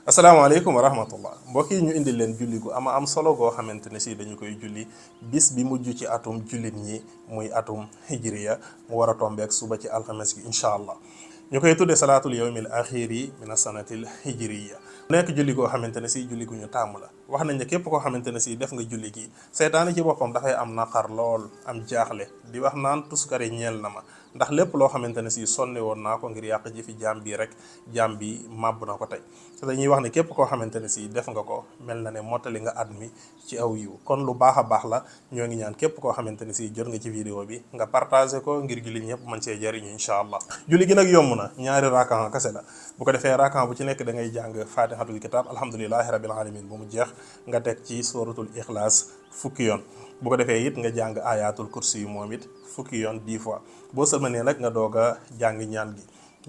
asalaamaaleykum wa rahmatullah mbokk yi ñu indil leen julli gu ama am solo goo xamante ne si dañu koy julli bis bi mujj ci atum jullit ñi muy atum hijriya mu war a tombeek suba ci alxames gi incha allah ñu koy tudde salaatul yawmil axiri min asanatil hijriya nekk julli goo xamante ne si julli gu ñu tàmm la wax nañ ne képp koo xamante ne si def nga julli gi seytaane ci boppam dafay am naqar lool am jaaxle di wax naan tuskare ñeel na ma ndax lépp loo xamante ne si sonne woon naa ko ngir yàq ji fi jaam bi rek jaam bi màbb na ko tey te dañuy wax ne képp koo xamante ne si def nga ko mel na ne mottali nga at mi ci aw yiw kon lu baax a baax la ñoo ngi ñaan képp koo xamante ne si jot nga ci vidéo bi nga partagé ko ngir julli ñëpp mën cee jariñu incha allah julli gi nag yomb na ñaari rakan kase la bu ko defee rakan bu ci nekk da ngay jàng fatihatul kitab alhamdulilahi rabil alamin bu mu jeex nga teg ci suratul ixlaas fukki yoon bu ko defee it nga jàng ayatul kursi yu moom it fukki yoon 10 fois boo sëlmanee nag nga doog a jàng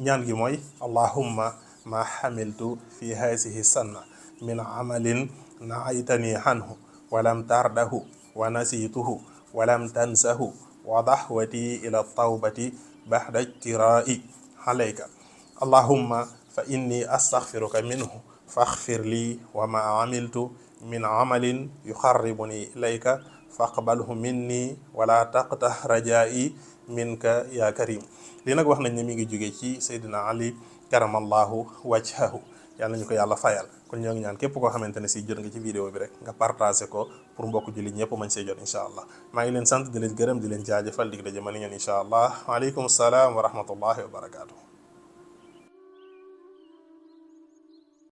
ñaan gi mooy allahumma ma xamiltu fi haasihi sanna min amalin naaytani anhu walam tardahu wa nasituhu walam tansahu wa dahwati ila tawbati baxda ijtirai alayka allahumma fa inni astaghfiruka minhu faghfir li wa ma amiltu min amalin yuqarribuni ilayka faqbalhu minni wala taqtah rajai minka ya karim lii nag wax nañ ne mi ngi jóge ci Seydina Ali karamallahu wajhahu yàlla nañu ko yàlla fayal kon ñoo ngi ñaan képp koo xamante ne si jot nga ci vidéo bi rek nga partagé ko pour mbokk jullit ñëpp mañ see jot incha allah maa ngi leen sant di leen gërëm di leen jaajëfal dig daje ma ni ngeen incha allah waaleykum salaam wa rahmatullahi wa barakaatu.